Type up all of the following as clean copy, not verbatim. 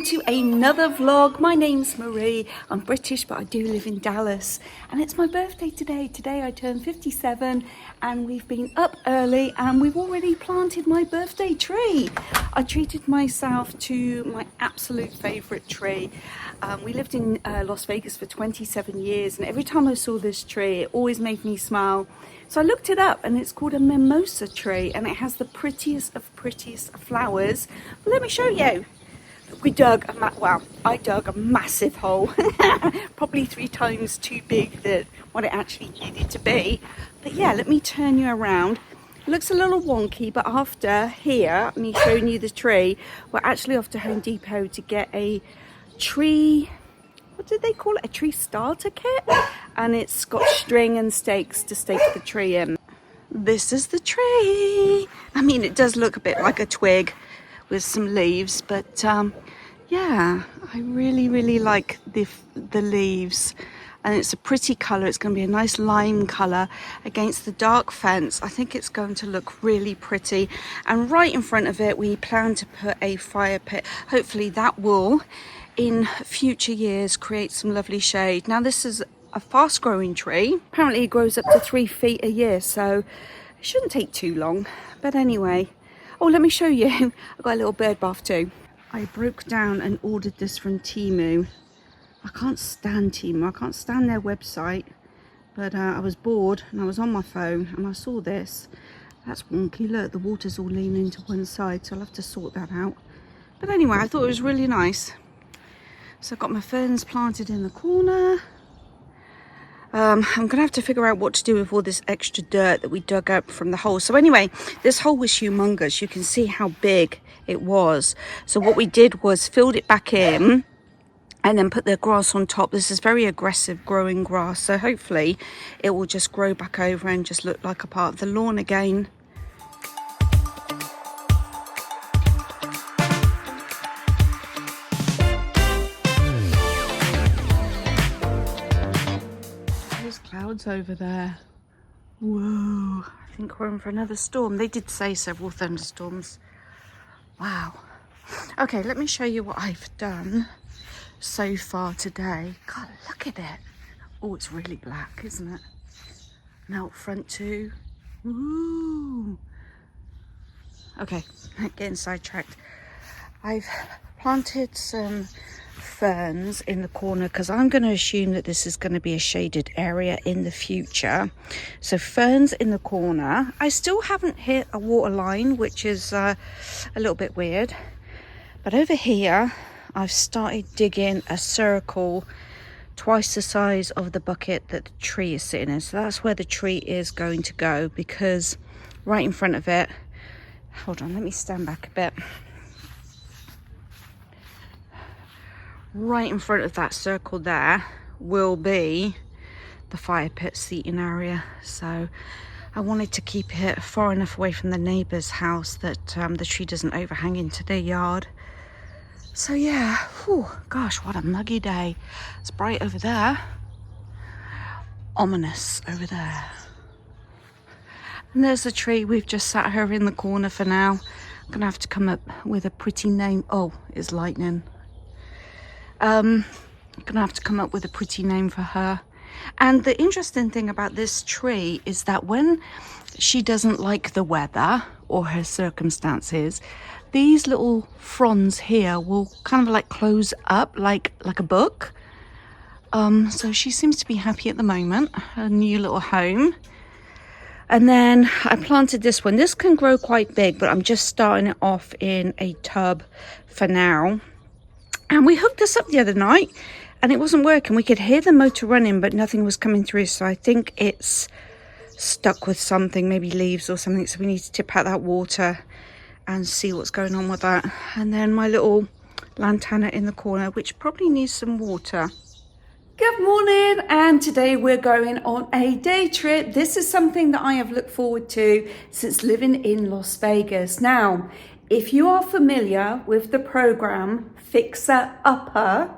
to another vlog. My name's Marie. I'm British, but I do live in Dallas, and it's my birthday today. Today I turned 57, and we've been up early and we've already planted my birthday tree. I treated myself to my absolute favorite tree. We lived in Las Vegas for 27 years, and every time I saw this tree it always made me smile. So I looked it up, and it's called a mimosa tree, and it has the prettiest of flowers. But let me show you. I dug a massive hole, probably 3 times too big than what it actually needed to be. But yeah, let me turn you around. It looks a little wonky, but after here, me showing you the tree, we're actually off to Home Depot to get a tree, what did they call it? A tree starter kit? And it's got string and stakes to stake the tree in. This is the tree. I mean, it does look a bit like a twig with some leaves, but yeah, I really like the leaves, and it's a pretty color. It's going to be a nice lime color against the dark fence. I think it's going to look really pretty. And right in front of it we plan to put a fire pit. Hopefully that will in future years create some lovely shade. Now this is a fast growing tree. Apparently it grows up to 3 feet a year, so it shouldn't take too long. But anyway, oh, let me show you. I've got a little bird bath too. I broke down and ordered this from Temu. I can't stand Temu. I can't stand their website. But I was bored and I was on my phone and I saw this. That's wonky. Look, the water's all leaning to one side, so I'll have to sort that out. But anyway, I thought it was really nice. So I've got my ferns planted in the corner. I'm gonna have to figure out what to do with all this extra dirt that we dug up from the hole. So anyway, this hole was humongous. You can see how big it was. So what we did was filled it back in and then put the grass on top. This is very aggressive growing grass, so hopefully it will just grow back over and just look like a part of the lawn again. Clouds over there. Whoa, I think we're in for another storm. They did say several thunderstorms. Wow. Okay, let me show you what I've done so far today. God, look at it. Oh, it's really black, isn't it? And out front too. Woo. Okay, getting sidetracked. I've planted some ferns in the corner because I'm going to assume that this is going to be a shaded area in the future. So ferns in the corner. I still haven't hit a water line, which is a little bit weird. But over here, I've started digging a circle twice the size of the bucket that the tree is sitting in. So that's where the tree is going to go, because right in front of it, hold on, let me stand back a bit. Right in front of that circle there will be the fire pit seating area. So I wanted to keep it far enough away from the neighbour's house that the tree doesn't overhang into their yard. So yeah, whew, gosh, what a muggy day. It's bright over there, ominous over there. And there's the tree. We've just sat her in the corner for now. I'm gonna have to come up with a pretty name. Oh, it's lightning. I'm gonna have to come up with a pretty name for her. And the interesting thing about this tree is that when she doesn't like the weather or her circumstances, these little fronds here will kind of like close up like a book. So she seems to be happy at the moment, her new little home. And then I planted this one. This can grow quite big, but I'm just starting it off in a tub for now. And we hooked this up the other night and it wasn't working. We could hear the motor running, but nothing was coming through. So I think it's stuck with something, maybe leaves or something. So we need to tip out that water and see what's going on with that. And then my little lantana in the corner, which probably needs some water. Good morning, and today we're going on a day trip. This is something that I have looked forward to since living in Las Vegas. Now, if you are familiar with the program Fixer Upper,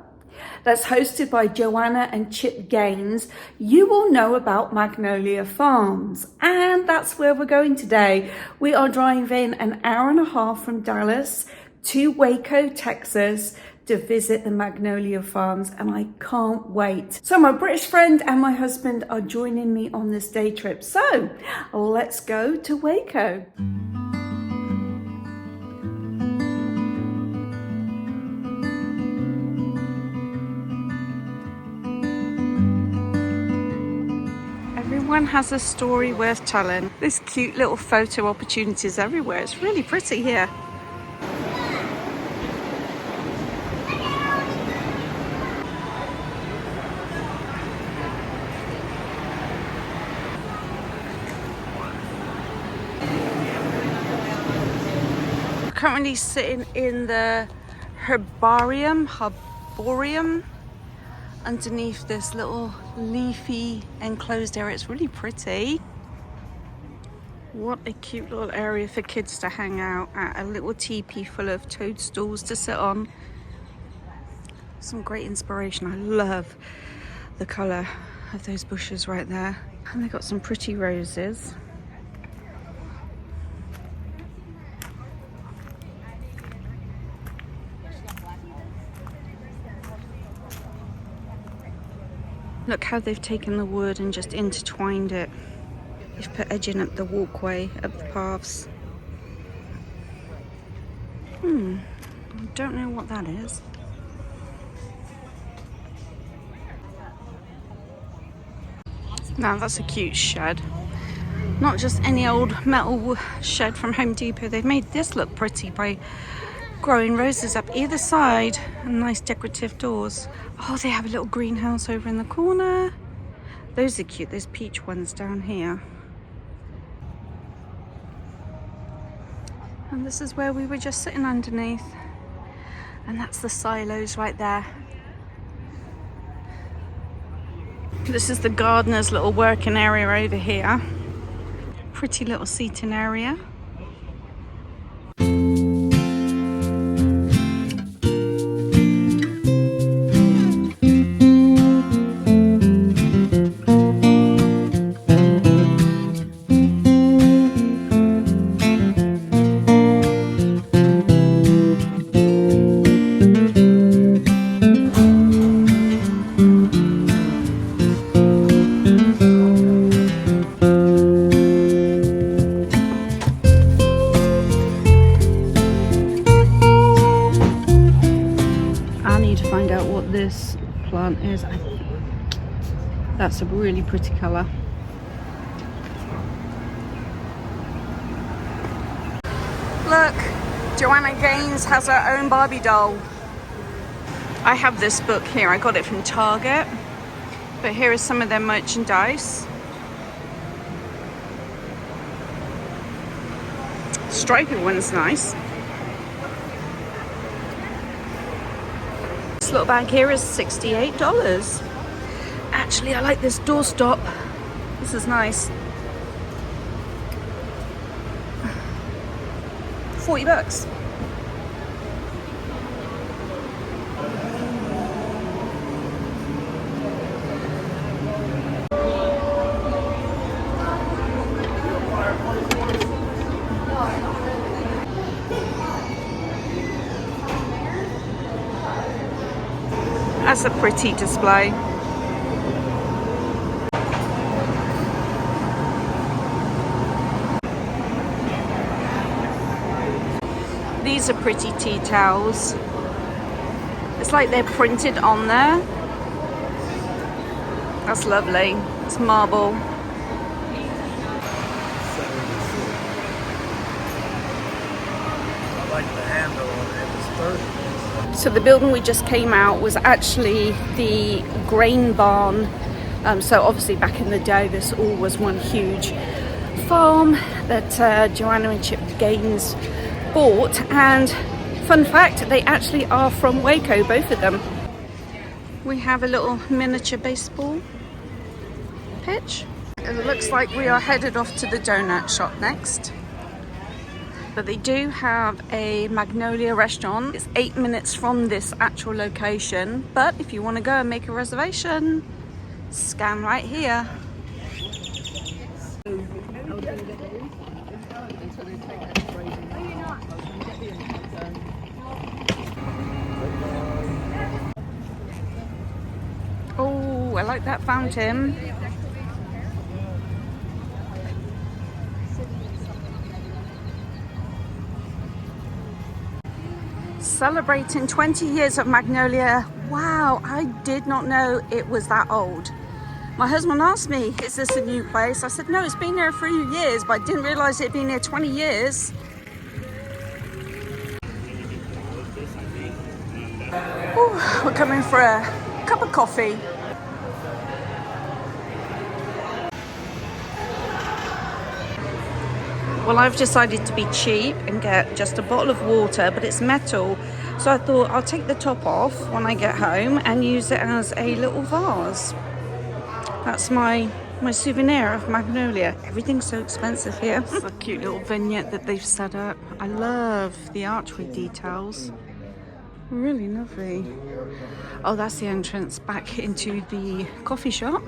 that's hosted by Joanna and Chip Gaines, you will know about Magnolia Farms, and that's where we're going today. We are driving an hour and a half from Dallas to Waco, Texas, to visit the Magnolia Farms, and I can't wait. So my British friend and my husband are joining me on this day trip. So let's go to Waco. Everyone has a story worth telling. There's cute little photo opportunities everywhere. It's really pretty here. Currently sitting in the herbarium underneath this little leafy enclosed area. It's really pretty. What a cute little area for kids to hang out at. A little teepee full of toadstools to sit on. Some great inspiration. I love the colour of those bushes right there. And they've got some pretty roses. Look how they've taken the wood and just intertwined it. They've put edging up the walkway, up the paths. I don't know what that is. Now that's a cute shed. Not just any old metal shed from Home Depot. They've made this look pretty by growing roses up either side and nice decorative doors. Oh, they have a little greenhouse over in the corner. Those are cute, those peach ones down here. And this is where we were just sitting underneath. And that's the silos right there. This is the gardener's little working area over here. Pretty little seating area. This plant is. That's a really pretty colour. Look, Joanna Gaines has her own Barbie doll. I have this book here. I got it from Target, but here is some of their merchandise. Stripy one's nice. This little bag here is $68. Actually, I like this doorstop. This is nice. 40 bucks. That's a pretty display. These are pretty tea towels. It's like they're printed on there. That's lovely. It's marble. I like the handle on it. It's sturdy. So the building we just came out was actually the grain barn. So obviously back in the day this all was one huge farm that Joanna and Chip Gaines bought. And fun fact, they actually are from Waco, both of them. We have a little miniature baseball pitch. It looks like we are headed off to the donut shop next. But they do have a Magnolia restaurant. It's 8 minutes from this actual location. But if you want to go and make a reservation, scan right here. I like that fountain. Celebrating 20 years of Magnolia. Wow, I did not know it was that old. My husband asked me, is this a new place? I said, no, it's been there a few years, but I didn't realize it had been here 20 years. Ooh, we're coming for a cup of coffee. Well, I've decided to be cheap and get just a bottle of water, but it's metal. So I thought I'll take the top off when I get home and use it as a little vase. That's my souvenir of Magnolia. Everything's so expensive here. It's a cute little vignette that they've set up. I love the archway details. Really lovely. Oh, that's the entrance back into the coffee shop.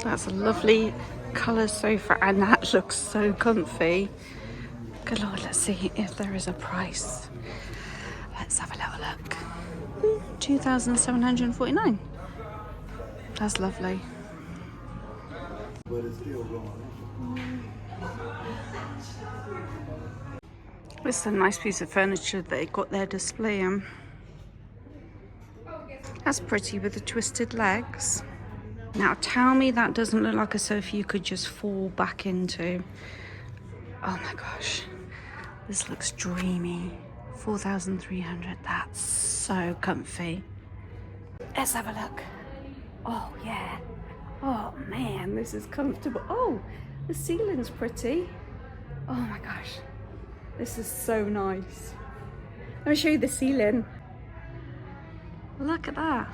That's a lovely colour sofa, and that looks so comfy. Good Lord, let's see if there is a price. Let's have a little look. $2,749. That's lovely. But it's still going. This is a nice piece of furniture that they got their display in. That's pretty with the twisted legs. Now tell me that doesn't look like a sofa you could just fall back into. Oh my gosh, this looks dreamy. 4,300, that's so comfy. Let's have a look. Oh yeah, oh man, this is comfortable. Oh, the ceiling's pretty. Oh my gosh, this is so nice. Let me show you the ceiling. Look at that.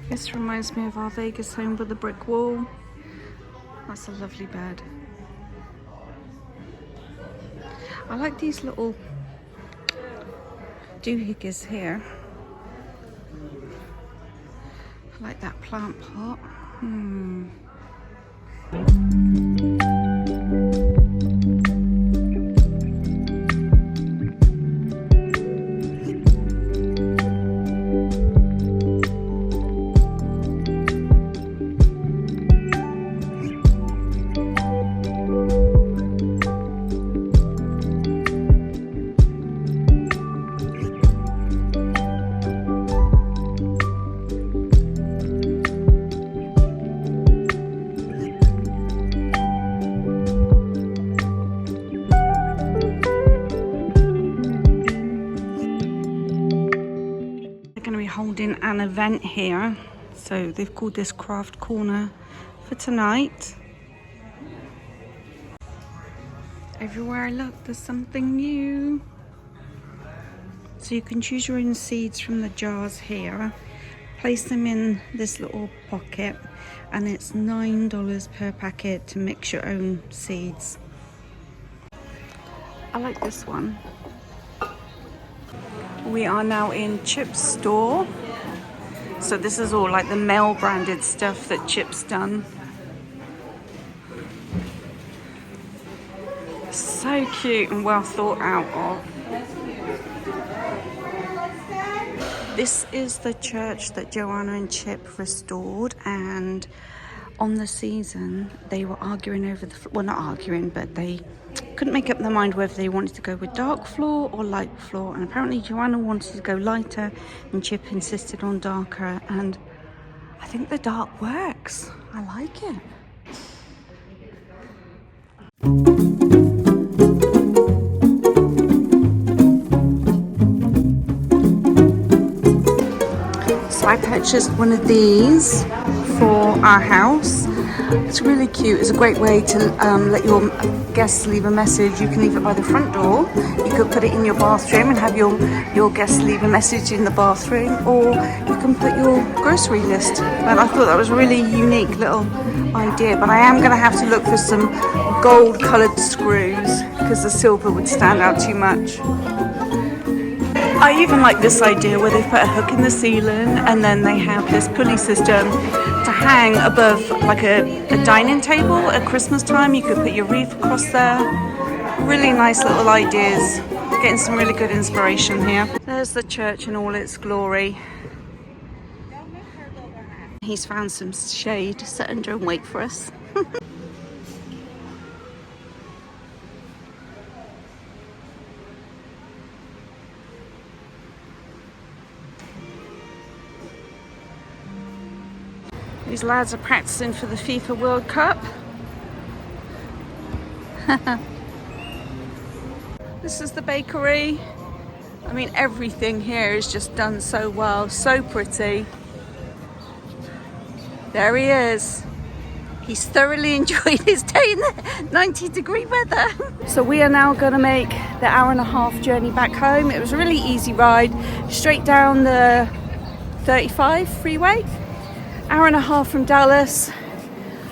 This reminds me of our Vegas home with the brick wall. That's a lovely bed. I like these little doohickeys here. I like that plant pot. Holding an event here, so they've called this craft corner for tonight. Everywhere I look there's something new, so you can choose your own seeds from the jars here, place them in this little pocket, and it's $9 per packet to mix your own seeds. I like this one. We are now in Chip's store. So this is all like the male branded stuff that Chip's done. So cute and well thought out of. This is the church that Joanna and Chip restored, and on the season they were arguing over the, well, not arguing, but they couldn't make up their mind whether they wanted to go with dark floor or light floor, and apparently Joanna wanted to go lighter and Chip insisted on darker, and I think the dark works. I like it. So I purchased one of these for our house. It's really cute. It's a great way to let your guests leave a message. You can leave it by the front door. You could put it in your bathroom and have your guests leave a message in the bathroom, or you can put your grocery list. But I thought that was a really unique little idea. But I am going to have to look for some gold coloured screws because the silver would stand out too much. I even like this idea where they put a hook in the ceiling and then they have this pulley system to hang above like a dining table at Christmas time. You could put your wreath across there. Really nice little ideas. Getting some really good inspiration here. There's the church in all its glory. He's found some shade to sit under and wait for us. These lads are practicing for the FIFA World Cup. This is the bakery. I mean, everything here is just done so well, so pretty. There he is. He's thoroughly enjoyed his day in the 90-degree weather. So we are now going to make the hour-and-a-half journey back home. It was a really easy ride, straight down the 35 freeway. Hour and a half from Dallas.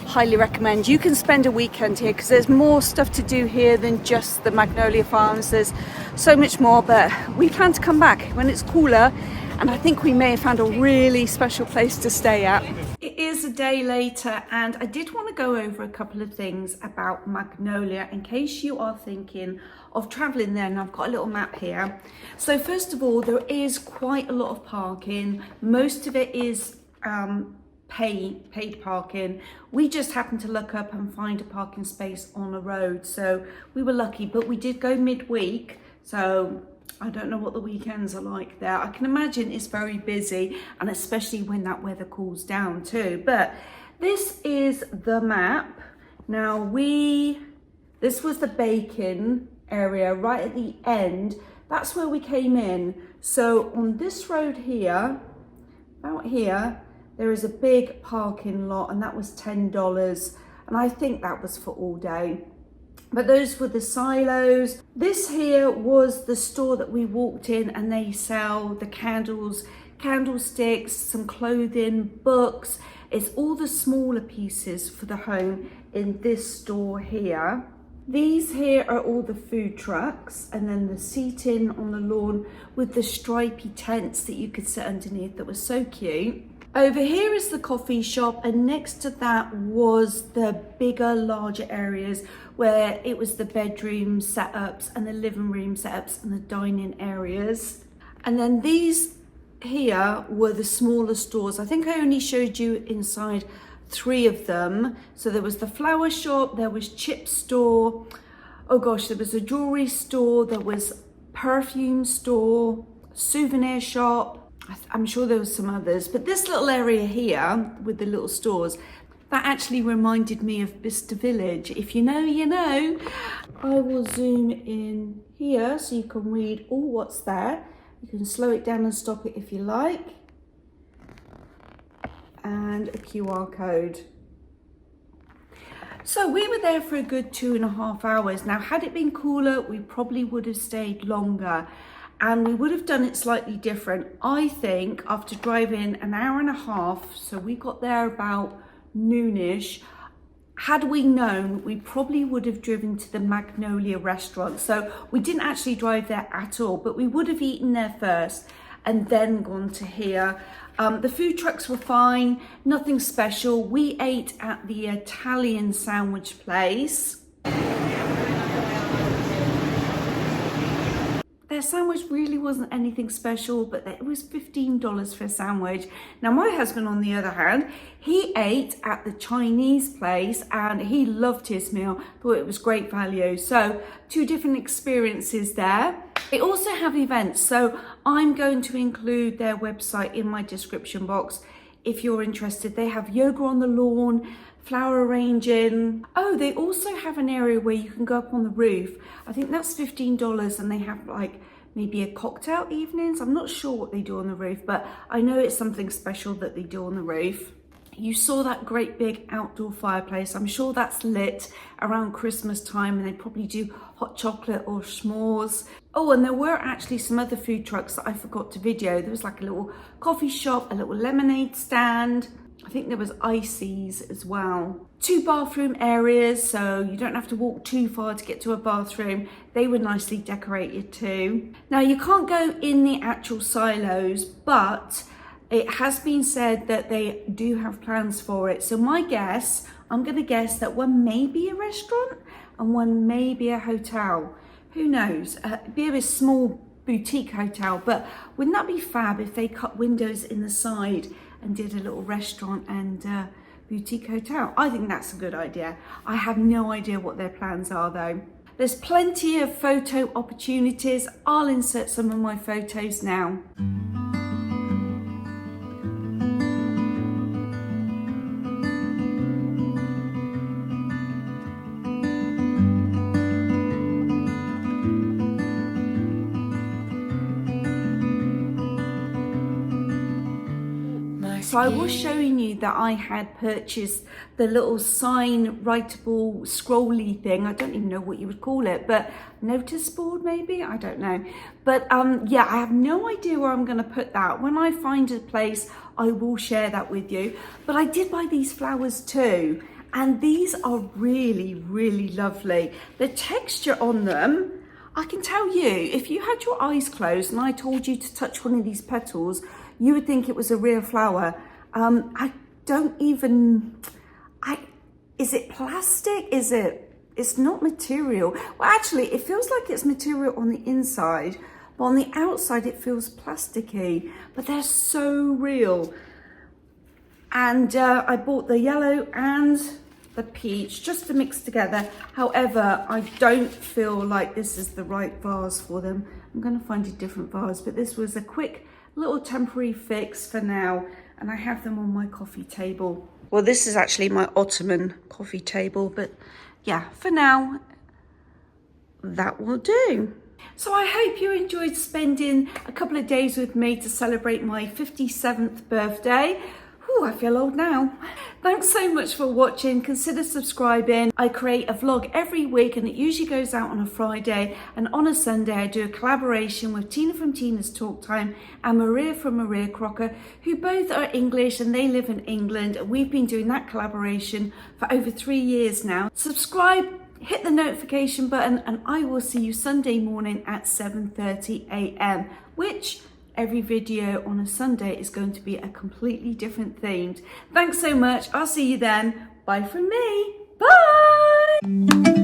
Highly recommend. You can spend a weekend here because there's more stuff to do here than just the Magnolia Farms. There's so much more, but we plan to come back when it's cooler, and I think we may have found a really special place to stay at. It is a day later, and I did want to go over a couple of things about Magnolia in case you are thinking of traveling there, and I've got a little map here. So first of all, there is quite a lot of parking. Most of it is paid parking. We just happened to look up and find a parking space on a road, so we were lucky, but we did go midweek, so I don't know what the weekends are like there. I can imagine it's very busy, and especially when that weather cools down too. But this is the map. Now this was the baking area right at the end. That's where we came in. So on this road here, out here, there is a big parking lot, and that was $10, and I think that was for all day. But those were the silos. This here was the store that we walked in, and they sell the candles, candlesticks, some clothing, books. It's all the smaller pieces for the home in this store here. These here are all the food trucks, and then the seating on the lawn with the stripy tents that you could sit underneath that was so cute. Over here is the coffee shop, and next to that was the bigger, larger areas where it was the bedroom setups and the living room setups and the dining areas. And then these here were the smaller stores. I think I only showed you inside 3 of them. So there was the flower shop, there was chip store, oh gosh, there was a jewelry store, there was perfume store, souvenir shop. I'm sure there was some others, but this little area here with the little stores, that actually reminded me of Bicester Village. If you know, you know. I will zoom in here so you can read all what's there. You can slow it down and stop it if you like. And a QR code. So we were there for a good 2.5 hours. Now, had it been cooler, we probably would have stayed longer, and we would have done it slightly different. I think after driving an hour and a half, so we got there about noonish, had we known, we probably would have driven to the Magnolia restaurant. So we didn't actually drive there at all, but we would have eaten there first and then gone to here. The food trucks were fine, nothing special. We ate at the Italian sandwich place. Their sandwich really wasn't anything special, but it was $15 for a sandwich. Now, my husband, on the other hand, he ate at the Chinese place and he loved his meal, thought it was great value. So 2 different experiences there. They also have events, so I'm going to include their website in my description box if you're interested. They have yoga on the lawn, flower arranging. Oh, they also have an area where you can go up on the roof. I think that's $15, and they have like maybe a cocktail evenings. I'm not sure what they do on the roof, but I know it's something special that they do on the roof. You saw that great big outdoor fireplace. I'm sure that's lit around Christmas time, and they probably do hot chocolate or s'mores. Oh, and there were actually some other food trucks that I forgot to video. There was like a little coffee shop, a little lemonade stand. I think there was ices as well. 2 bathroom areas, so you don't have to walk too far to get to a bathroom. They were nicely decorated too. Now, you can't go in the actual silos, but It has been said that they do have plans for it. So I'm going to guess that one may be a restaurant and one may be a hotel. Who knows? It'd be a small boutique hotel, but wouldn't that be fab if they cut windows in the side and did a little restaurant and boutique hotel? I think that's a good idea. I have no idea what their plans are though. There's plenty of photo opportunities. I'll insert some of my photos now. So I was showing you that I had purchased the little sign writable scrolly thing. I don't even know what you would call it, but notice board maybe? I don't know. But yeah, I have no idea where I'm going to put that. When I find a place, I will share that with you. But I did buy these flowers too. And these are really, really lovely. The texture on them, I can tell you, if you had your eyes closed and I told you to touch one of these petals, you would think it was a real flower. I don't even, is it plastic? It's not material. Well, actually, it feels like it's material on the inside, but on the outside, it feels plasticky, but they're so real. And I bought the yellow and the peach just to mix together. However, I don't feel like this is the right vase for them. I'm gonna find a different vase, but this was a quick little temporary fix for now, and I have them on my coffee table. Well, this is actually my Ottoman coffee table, but yeah, for now, that will do. So I hope you enjoyed spending a couple of days with me to celebrate my 57th birthday. Ooh, I feel old now. Thanks so much for watching. Consider subscribing. I create a vlog every week and it usually goes out on a Friday, and on a Sunday I do a collaboration with Tina from Tina's Talk Time and Maria from Maria Crocker, who both are English and they live in England, and we've been doing that collaboration for over 3 years now. Subscribe, hit the notification button, and I will see you Sunday morning at 7:30 a.m, which every video on a Sunday is going to be a completely different themed. Thanks so much. I'll see you then. Bye from me. Bye.